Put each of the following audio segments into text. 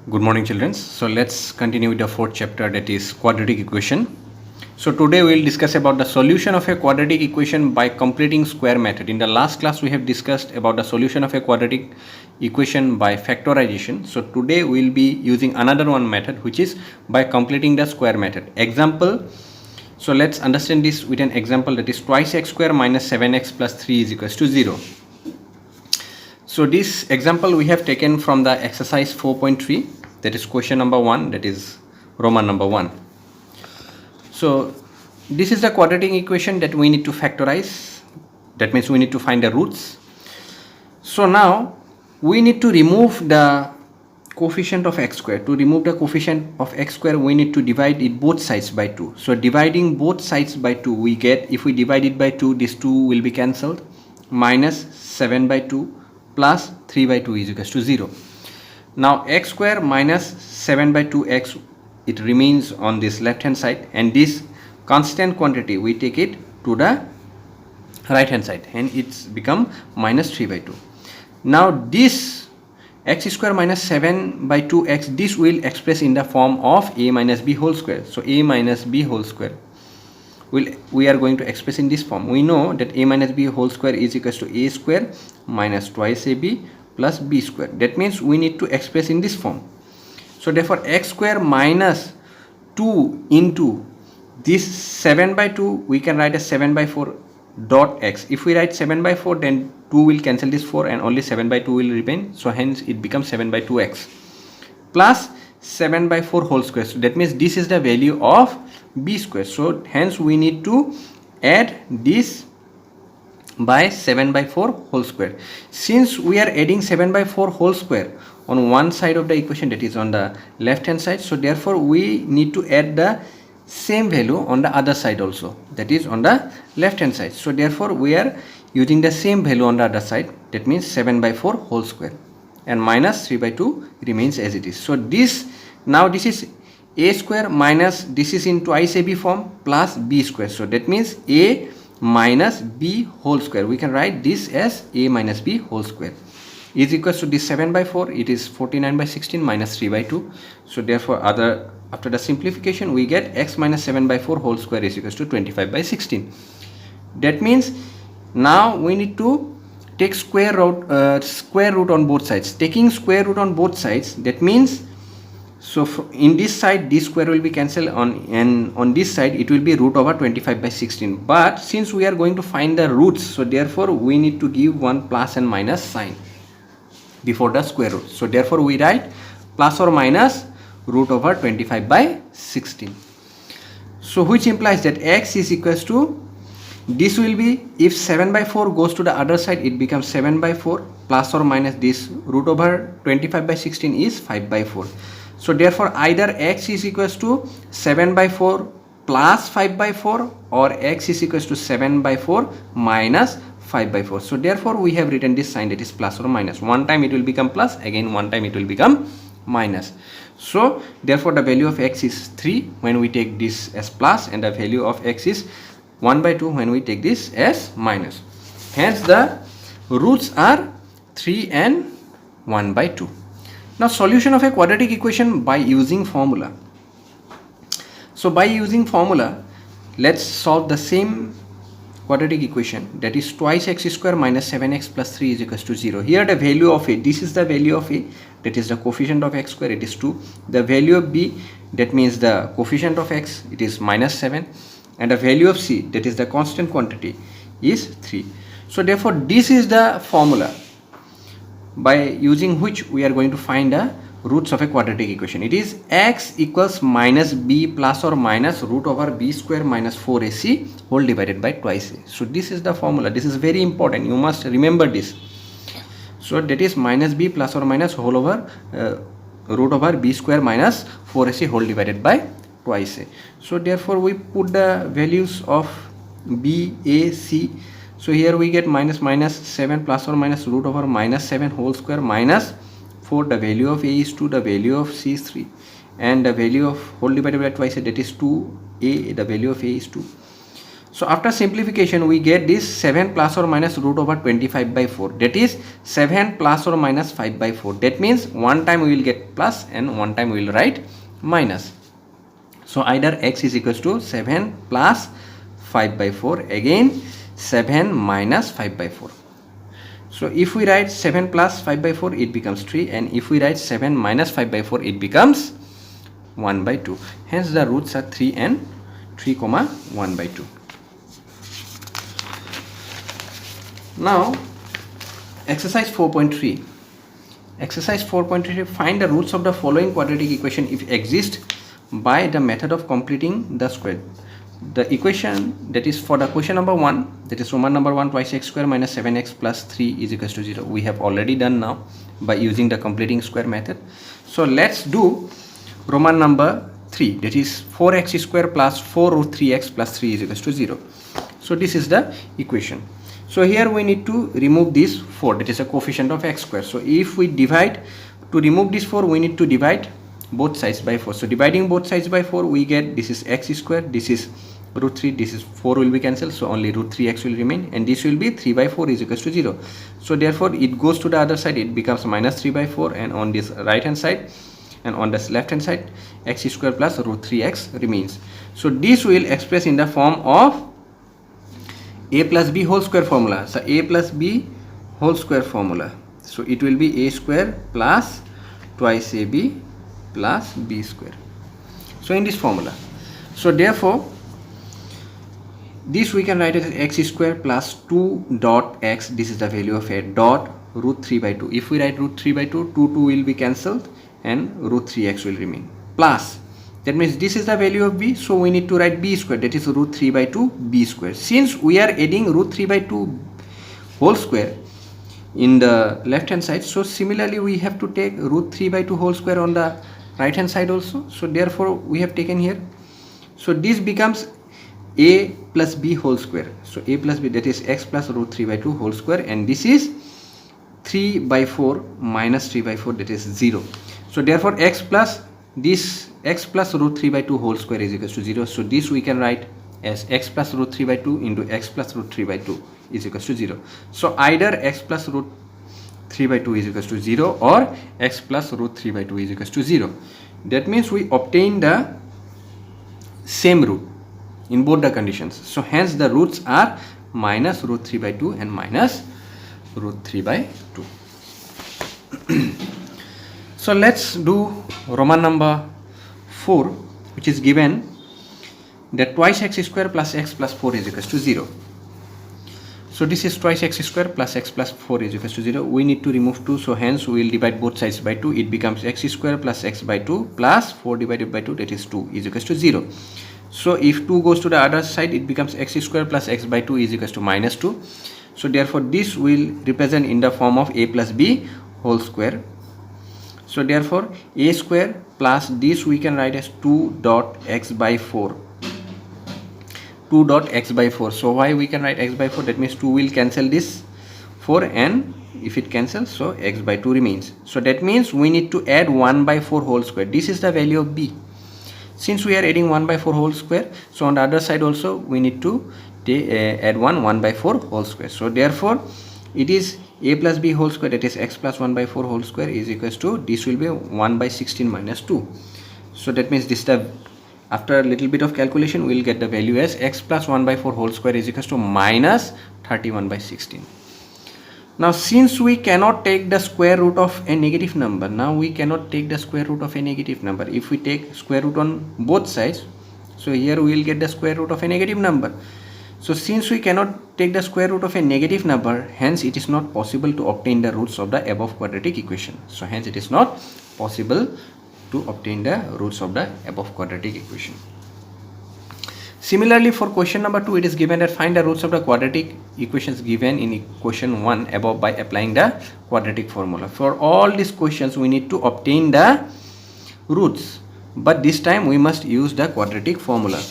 Good morning, children. So let's continue with the fourth chapter, that is quadratic equation. So today we will discuss about the solution of a quadratic equation by completing square method. In the last class we have discussed about the solution of a quadratic equation by factorization. So today we will be using another one method, which is by completing the square method. Example. So let's understand this with an example, that is twice x square minus 7x plus 3 is equals to 0. So this example we have taken from the exercise 4.3, that is question number 1, that is Roman number 1. So this is the quadratic equation that we need to factorize. That means we need to find the roots. So now we need to remove the coefficient of x square. To remove the coefficient of x square, we need to divide it both sides by 2. So dividing both sides by 2, we get, if we divide it by 2, this 2 will be cancelled, minus 7 by 2 plus 3 by 2 is equals to 0. Now x square minus 7 by 2x, it remains on this left hand side, and this constant quantity we take it to the right hand side, and it's become minus 3 by 2. Now this x square minus 7 by 2x, this will express in the form of a minus b whole square. So a minus b whole square we are going to express in this form. We know that a minus b whole square is equals to a square minus twice ab plus b square. That means we need to express in this form. So therefore x square minus 2 into this 7 by 2, we can write as 7 by 4 dot x. If we write 7 by 4, then 2 will cancel this 4 and only 7 by 2 will remain. So hence it becomes 7 by 2x plus 7 by 4 whole square. So that means this is the value of b square. So hence we need to add this by 7 by 4 whole square. Since we are adding 7 by 4 whole square on one side of the equation, that is on the left hand side, so therefore we need to add the same value on the other side also, that is on the left hand side. So therefore we are using the same value on the other side, that means 7 by 4 whole square, and minus 3 by 2 remains as it is. So this, now this is a square minus, this is in twice ab form, plus b square. So that means a minus b whole square, we can write this as a minus b whole square, is equals to this 7 by 4, it is 49 by 16 minus 3 by 2. So therefore after the simplification we get x minus 7 by 4 whole square is equals to 25 by 16. That means now we need to take square root on both sides. Taking square root on both sides, that means, so in this side this square will be cancelled and on this side it will be root over 25 by 16. But since we are going to find the roots, so therefore we need to give one plus and minus sign before the square root. So therefore we write plus or minus root over 25 by 16. So which implies that x is equals to, this will be, if 7 by 4 goes to the other side, it becomes 7 by 4 plus or minus this root over 25 by 16 is 5 by 4. So therefore either x is equals to 7 by 4 plus 5 by 4 or x is equals to 7 by 4 minus 5 by 4. So therefore we have written this sign, that is plus or minus. One time it will become plus, again one time it will become minus. So therefore the value of x is 3 when we take this as plus, and the value of x is 1 by 2 when we take this as minus. Hence the roots are 3 and 1 by 2. Now solution of a quadratic equation by using formula. So by using formula, let's solve the same quadratic equation, that is twice x square minus 7x plus 3 is equals to 0. Here the value of a, this is the value of a, that is the coefficient of x square, it is 2. The value of b, that means the coefficient of x, it is minus 7, and the value of c, that is the constant quantity, is 3. So therefore this is the formula by using which we are going to find the roots of a quadratic equation. It is x equals minus b plus or minus root over b square minus 4ac whole divided by twice a. So this is the formula. This is very important, you must remember this. So that is minus b plus or minus whole over root over b square minus 4ac whole divided by twice a. So therefore we put the values of b, a, c. So here we get minus 7 plus or minus root over minus 7 whole square minus 4. The value of a is 2, the value of c is 3, and the value of whole divided by twice, that is 2a, the value of a is 2. So after simplification we get this 7 plus or minus root over 25 by 4, that is 7 plus or minus 5 by 4. That means one time we will get plus and one time we will write minus. So either x is equals to 7 plus 5 by 4, again 7 minus 5 by 4. So if we write 7 plus 5 by 4 it becomes 3, and if we write 7 minus 5 by 4 it becomes 1 by 2. Hence the roots are 3 and 3 comma 1 by 2. Now exercise 4.3. Exercise 4.3, find the roots of the following quadratic equation if exist by the method of completing the square. The equation that is for the question number 1, that is Roman number 1, twice x square minus 7x plus 3 is equals to 0. We have already done now by using the completing square method. So let's do Roman number 3, that is 4x square plus 4 root 3x plus 3 is equals to 0. So this is the equation. So here we need to remove this 4, that is a coefficient of x square. So if we divide, to remove this 4 we need to divide both sides by 4. So dividing both sides by 4 we get this is x square, this is root 3, this is 4 will be cancelled, so only root 3x will remain, and this will be 3 by 4 is equals to 0. So therefore it goes to the other side, it becomes minus 3 by 4, and on this right hand side and on this left hand side x square plus root 3x remains. So this will express in the form of a plus b whole square formula. So a plus b whole square formula, so it will be a square plus twice ab plus b square. So in this formula, so therefore this we can write as x square plus 2 dot x, this is the value of a, dot root 3 by 2. If we write root 3 by 2, 2 will be cancelled and root 3x will remain, plus, that means this is the value of b, so we need to write b square, that is root 3 by 2 b square. Since we are adding root 3 by 2 whole square in the left hand side, so similarly we have to take root 3 by 2 whole square on the right hand side also. So therefore we have taken here, so this becomes a plus b whole square. So a plus b, that is x plus root 3 by 2 whole square, and this is 3 by 4 minus 3 by 4, that is 0. So therefore x plus this x plus root 3 by 2 whole square is equals to 0. So this we can write as x plus root 3 by 2 into x plus root 3 by 2 is equals to 0. So either x plus root 3 by 2 is equals to 0 or x plus root 3 by 2 is equals to 0. That means we obtain the same root in both the conditions. So hence the roots are minus root 3 by 2 and minus root 3 by 2. So let's do Roman number 4, which is given that twice x square plus x plus 4 is equals to 0. So this is twice x square plus x plus 4 is equals to 0. We need to remove 2, so hence we will divide both sides by 2. It becomes x square plus x by 2 plus 4 divided by 2, that is 2 is equals to 0. So if 2 goes to the other side, it becomes x square plus x by 2 is equals to minus 2. So therefore this will represent in the form of a plus b whole square. So therefore a square plus this we can write as 2 dot x by 4. 2 dot x by 4. So why we can write x by 4? That means 2 will cancel this 4, and if it cancels, so x by 2 remains. So that means we need to add 1 by 4 whole square. This is the value of b. Since we are adding 1 by 4 whole square, so on the other side also we need to add 1 by 4 whole square. So therefore it is a plus b whole square, that is x plus 1 by 4 whole square is equals to, this will be 1 by 16 minus 2. So that means this the, after a little bit of calculation we will get the value as x plus 1 by 4 whole square is equals to minus 31 by 16. Now since we cannot take the square root of a negative number, now we cannot take the square root of a negative number. If we take square root on both sides, so here we will get the square root of a negative number. So since we cannot take the square root of a negative number, hence it is not possible to obtain the roots of the above quadratic equation. So hence it is not possible to obtain the roots of the above quadratic equation. Similarly, for question number 2, it is given that find the roots of the quadratic equations given in question 1 above by applying the quadratic formula. For all these questions we need to obtain the roots, but this time we must use the quadratic formula.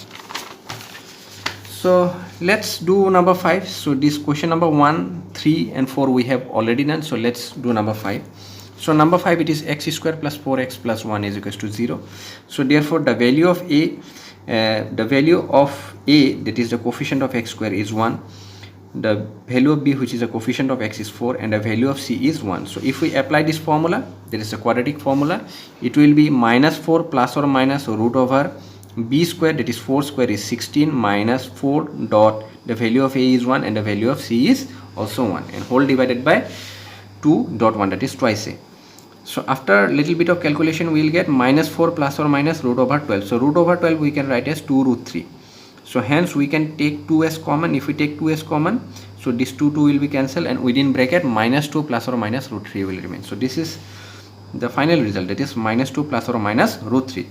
So let's do number 5. So this question number 1, 3 and 4 we have already done. So let's do number 5. So number 5, it is x square plus 4x plus 1 is equals to 0. So therefore the value of a the value of a, that is the coefficient of x square, is 1. The value of b, which is the coefficient of x, is 4, and the value of c is 1. So if we apply this formula, that is the quadratic formula, it will be minus 4 plus or minus root over b square, that is 4 square, is 16, minus 4 dot the value of a is 1 and the value of c is also 1, and whole divided by 2 dot 1, that is twice a. So after little bit of calculation, we will get minus 4 plus or minus root over 12. So root over 12 we can write as 2 root 3. So hence we can take 2 as common. If we take 2 as common, so this 2 will be cancelled, and within bracket minus 2 plus or minus root 3 will remain. So this is the final result, that is minus 2 plus or minus root 3.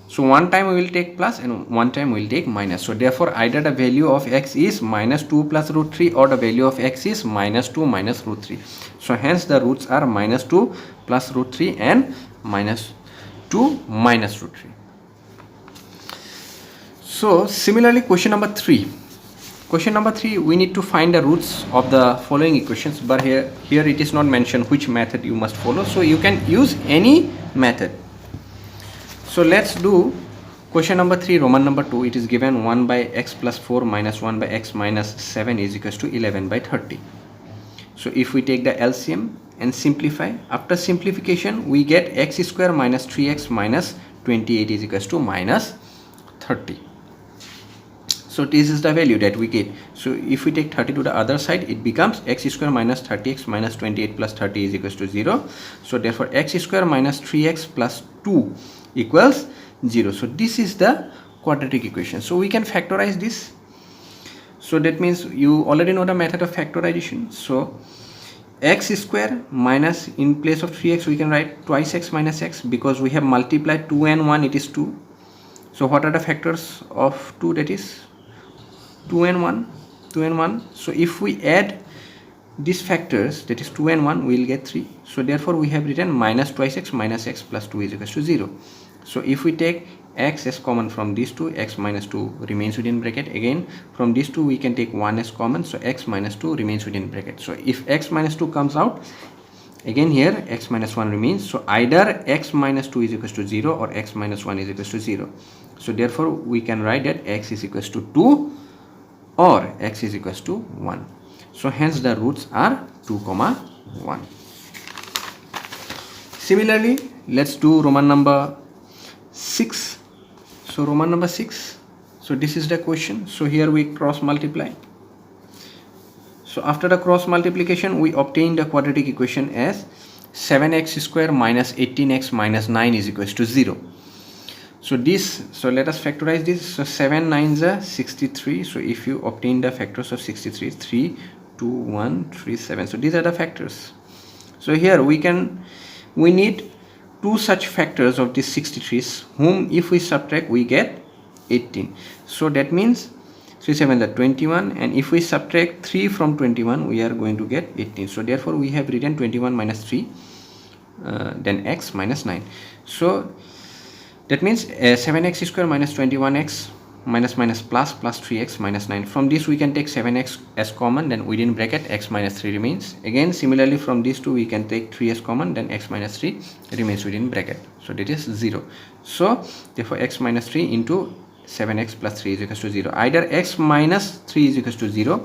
So one time we will take plus and one time we will take minus. So therefore either the value of x is minus 2 plus root 3 or the value of x is minus 2 minus root 3. So hence the roots are minus 2 plus root 3 and minus 2 minus root 3. So similarly, question number 3. Question number 3, we need to find the roots of the following equations, but here it is not mentioned which method you must follow. So you can use any method. So let's do question number 3, Roman number 2. It is given 1 by x plus 4 minus 1 by x minus 7 is equals to 11 by 30. So if we take the LCM and simplify, after simplification we get x square minus 3x minus 28 is equals to minus 30. So this is the value that we get. So if we take 30 to the other side, it becomes x square minus 30x minus 28 plus 30 is equals to 0. So therefore x square minus 3x plus 2 equals 0. So this is the quadratic equation. So we can factorize this. So that means you already know the method of factorization. So x square minus, in place of 3x we can write twice x minus x, because we have multiplied 2 and 1, it is 2. So what are the factors of 2? That is 2 and 1, 2 and 1. So if we add these factors, that is 2 and 1, we will get 3. So therefore we have written minus twice x minus x plus 2 is equals to 0. So if we take x as common from these two, x minus 2 remains within bracket. Again from these two we can take 1 as common, so x minus 2 remains within bracket. So if x minus 2 comes out, again here x minus 1 remains. So either x minus 2 is equals to 0 or x minus 1 is equals to 0. So therefore we can write that x is equals to 2 or x is equals to 1. So hence the roots are 2 comma 1. Similarly, let's do Roman number 6. So Roman number 6, so this is the question. So here we cross multiply. So after the cross multiplication we obtain the quadratic equation as 7x square minus 18x minus 9 is equals to 0. So let us factorize this. So 7 9s are 63. So if you obtain the factors of 63, 3 2 1 3 7. So these are the factors. So here we need two such factors of these 63s, whom if we subtract we get 18. So that means 3 7 is 21, and if we subtract 3 from 21 we are going to get 18. So therefore we have written 21 minus 3 then x minus 9. So that means 7x square minus 21x minus plus 3x minus 9. From this we can take 7x as common, then within bracket x minus 3 remains. Again similarly from these two we can take 3 as common, then x minus 3 remains within bracket. So that is 0. So therefore x minus 3 into 7x plus 3 is equals to 0. Either x minus 3 is equals to 0,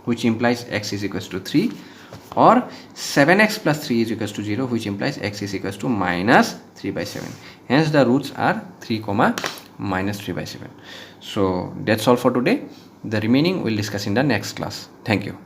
which implies x is equals to 3, or 7x plus 3 is equals to 0, which implies x is equals to minus 3 by 7. Hence the roots are 3 comma minus 3 by 7. So that's all for today. The remaining we'll discuss in the next class. Thank you.